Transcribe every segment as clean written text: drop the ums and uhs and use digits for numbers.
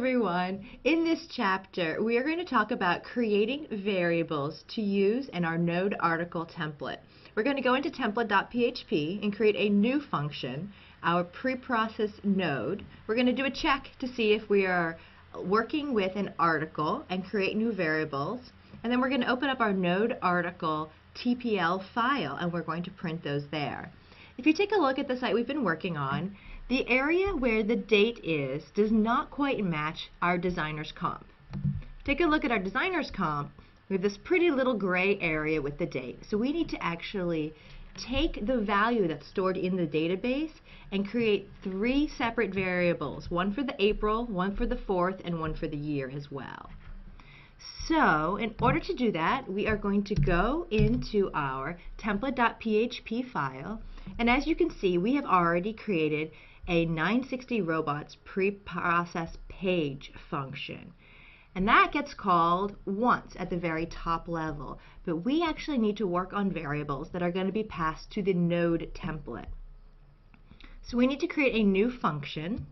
everyone. In this chapter, we are going to talk about creating variables to use in our node article template. We're going to go into template.php and create a new function, our preprocess node. We're going to do a check to see if we are working with an article and create new variables. And then we're going to open up our node article TPL file and we're going to print those there. If you take a look at the site we've been working on, the area where the date is does not quite match our designer's comp. Take a look at our designer's comp. We have this pretty little gray area with the date. So we need to actually take the value that's stored in the database and create 3 separate variables, one for the April, one for the 4th, and one for the year as well. So in order to do that, we are going to go into our template.php file, and as you can see, we have already created a 960 robots preprocess page function. And that gets called once at the very top level, but we actually need to work on variables that are going to be passed to the node template. So we need to create a new function.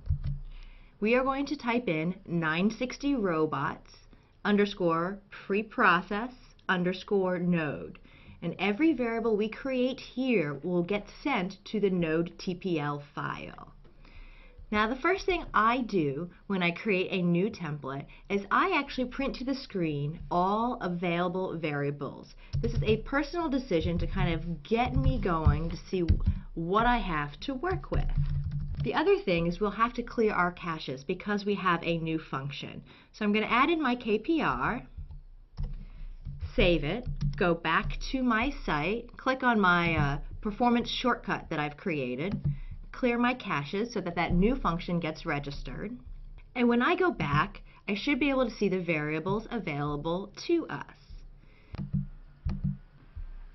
We are going to type in 960 robots underscore preprocess underscore node. And every variable we create here will get sent to the node TPL file. Now the first thing I do when I create a new template is I actually print to the screen all available variables. This is a personal decision to kind of get me going to see what I have to work with. The other thing is we'll have to clear our caches because we have a new function. So I'm going to add in my KPR, save it, go back to my site, click on my performance shortcut that I've created, clear my caches so that that new function gets registered. And when I go back, I should be able to see the variables available to us.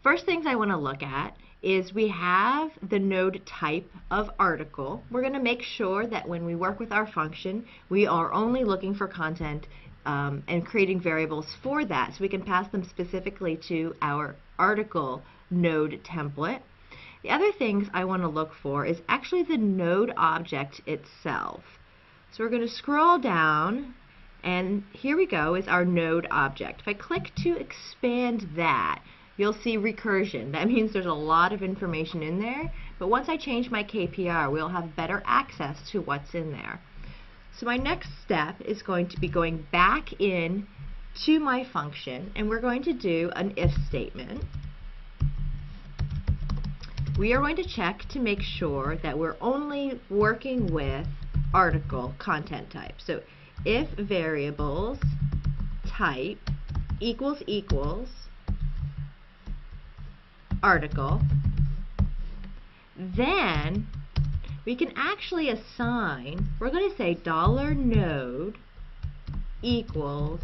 First things I want to look at is we have the node type of article. We're going to make sure that when we work with our function, we are only looking for content and creating variables for that so we can pass them specifically to our article node template. The other things I want to look for is actually the node object itself. So we're going to scroll down, and here we go is our node object. If I click to expand that, you'll see recursion. That means there's a lot of information in there, but once I change my KPR, we'll have better access to what's in there. So my next step is going to be going back in to my function, and we're going to do an if statement. We are going to check to make sure that we're only working with article content type. So if variables type equals article, then we can actually assign, we're going to say $node equals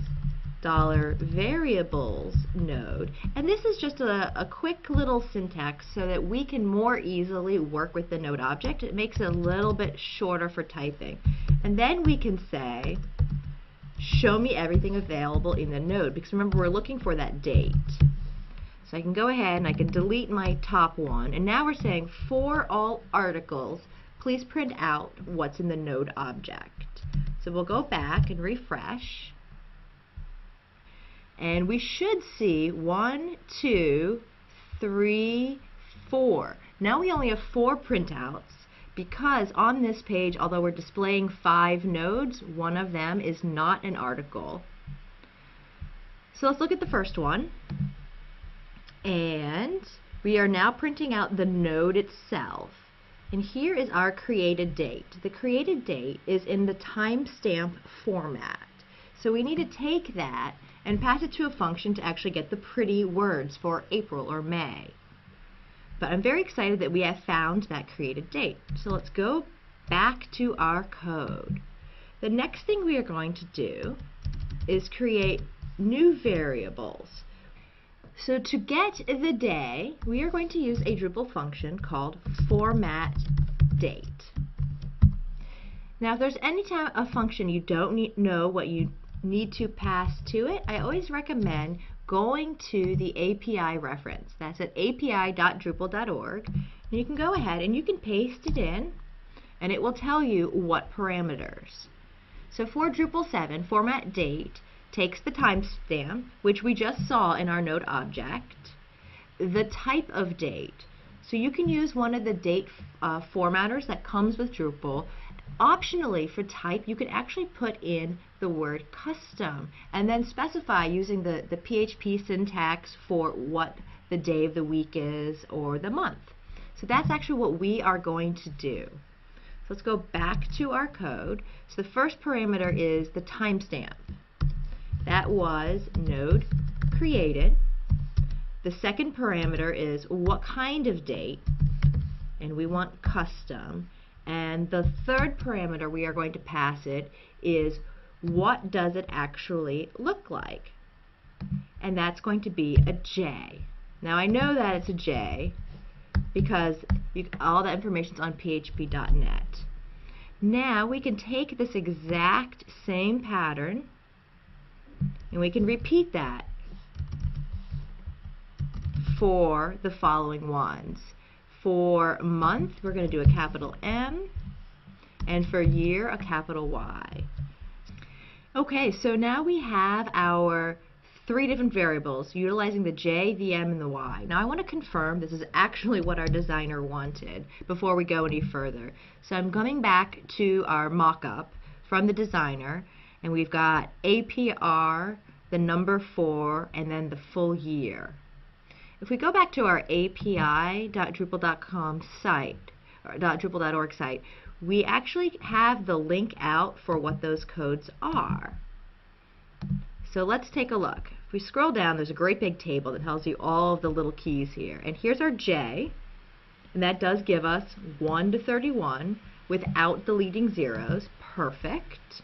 $variables node, and this is just a quick little syntax so that we can more easily work with the node object. It makes it a little bit shorter for typing, and then we can say show me everything available in the node, because remember we're looking for that date. So I can go ahead and I can delete my top one, and now we're saying for all articles please print out what's in the node object. So we'll go back and refresh, and we should see 1, 2, 3, 4. Now we only have 4 printouts because on this page, although we're displaying 5 nodes, one of them is not an article. So let's look at the first one. And we are now printing out the node itself. And here is our created date. The created date is in the timestamp format. So we need to take that and pass it to a function to actually get the pretty words for April or May. But I'm very excited that we have found that created date. So let's go back to our code. The next thing we are going to do is create new variables. So to get the day, we are going to use a Drupal function called formatDate. Now if there's any time a function you don't know what you need to pass to it, I always recommend going to the API reference. That's at api.drupal.org, and you can go ahead and you can paste it in, and it will tell you what parameters. So for Drupal 7, format date takes the timestamp, which we just saw in our node object, the type of date. So you can use one of the date formatters that comes with Drupal. Optionally, for type, you could actually put in the word custom and then specify using the PHP syntax for what the day of the week is or the month. So that's actually what we are going to do. So let's go back to our code. So the first parameter is the timestamp. That was node created. The second parameter is what kind of date, and we want custom. And the third parameter we are going to pass it is what does it actually look like? And that's going to be a J. Now I know that it's a J because all that information is on php.net. Now we can take this exact same pattern and we can repeat that for the following ones. For month, we're going to do a capital M, and for year, a capital Y. Okay, so now we have our 3 different variables utilizing the J, the M, and the Y. Now I want to confirm this is actually what our designer wanted before we go any further. So I'm coming back to our mock-up from the designer, and we've got APR, the number 4, and then the full year. If we go back to our api.drupal.com site, or .drupal.org site, we actually have the link out for what those codes are. So let's take a look. If we scroll down, there's a great big table that tells you all of the little keys here. And here's our J, and that does give us 1 to 31 without deleting zeros. Perfect.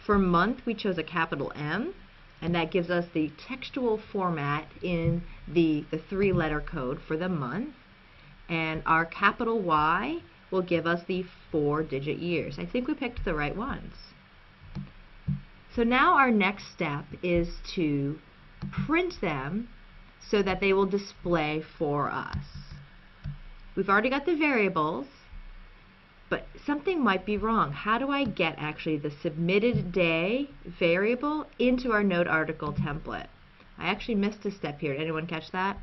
For month, we chose a capital M, and that gives us the textual format in the 3-letter code for the month. And our capital Y will give us the 4-digit years. I think we picked the right ones. So now our next step is to print them so that they will display for us. We've already got the variables, but something might be wrong. How do I get actually the submitted day variable into our node article template? I actually missed a step here. Did anyone catch that?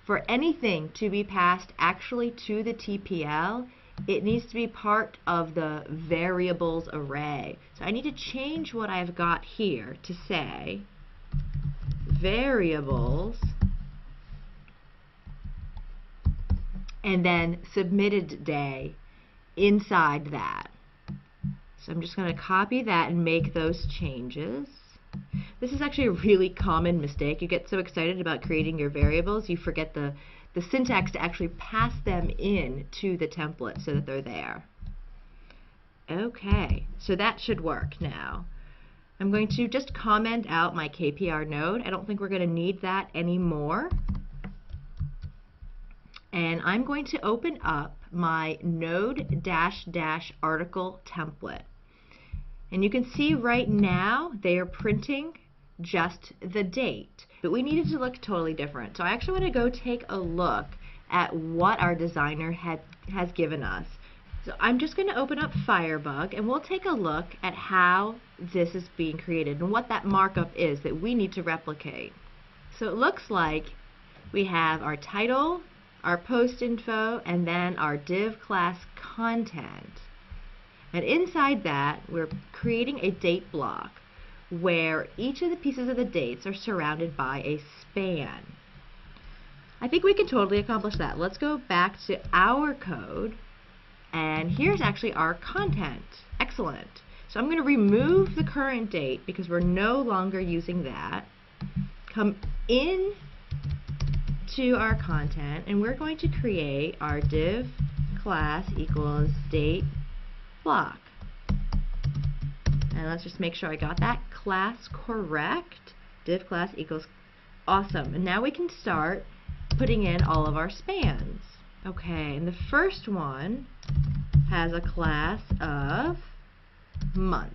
For anything to be passed actually to the TPL, it needs to be part of the variables array. So I need to change what I've got here to say variables and then submitted day inside that. So I'm just going to copy that and make those changes. This is actually a really common mistake. You get so excited about creating your variables, you forget the syntax to actually pass them in to the template so that they're there. Okay, so that should work now. I'm going to just comment out my KPR node. I don't think we're going to need that anymore. And I'm going to open up my node -- article template. And you can see right now they are printing just the date. But we need it to look totally different. So I actually want to go take a look at what our designer has given us. So I'm just going to open up Firebug and we'll take a look at how this is being created and what that markup is that we need to replicate. So it looks like we have our title, our post info, and then our div class content. And inside that, we're creating a date block where each of the pieces of the dates are surrounded by a span. I think we can totally accomplish that. Let's go back to our code, and here's actually our content. Excellent. So I'm going to remove the current date because we're no longer using that. Come in to our content, and we're going to create our div class equals date block. And let's just make sure I got that class correct. Div class equals awesome. And now we can start putting in all of our spans. Okay, and the first one has a class of month.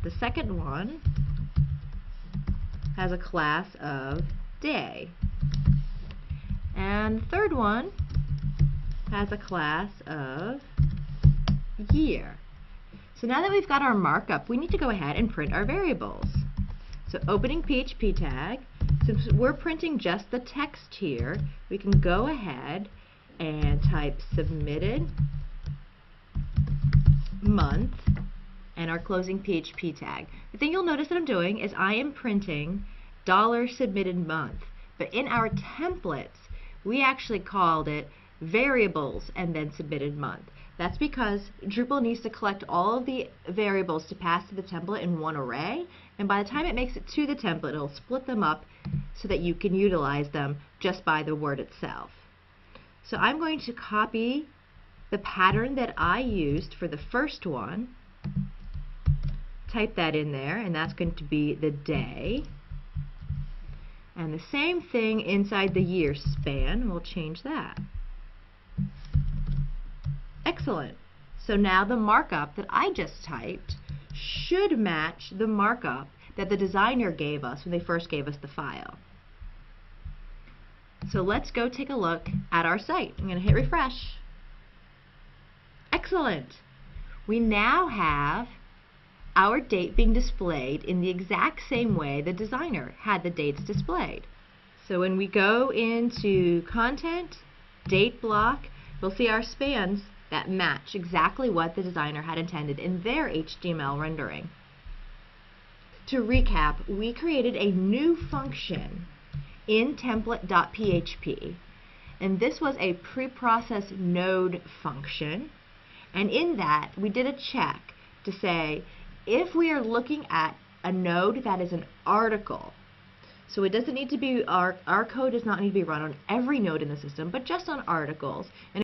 The second one has a class of day. And the third one has a class of year. So now that we've got our markup, we need to go ahead and print our variables. So opening PHP tag, since we're printing just the text here, we can go ahead and type submitted month and our closing PHP tag. The thing you'll notice that I'm doing is I am printing $submitted month, but in our templates we actually called it variables and then submitted month. That's because Drupal needs to collect all of the variables to pass to the template in one array, and by the time it makes it to the template, it'll split them up so that you can utilize them just by the word itself. So I'm going to copy the pattern that I used for the first one, type that in there, and that's going to be the day. And the same thing inside the year span, we'll change that. Excellent. So now the markup that I just typed should match the markup that the designer gave us when they first gave us the file. So let's go take a look at our site. I'm going to hit refresh. Excellent. We now have our date being displayed in the exact same way the designer had the dates displayed. So when we go into content, date block, we'll see our spans that match exactly what the designer had intended in their HTML rendering. To recap, we created a new function in template.php, and this was a preprocessed node function, and in that we did a check to say if we are looking at a node that is an article, so it doesn't need to be, our code does not need to be run on every node in the system, but just on articles. And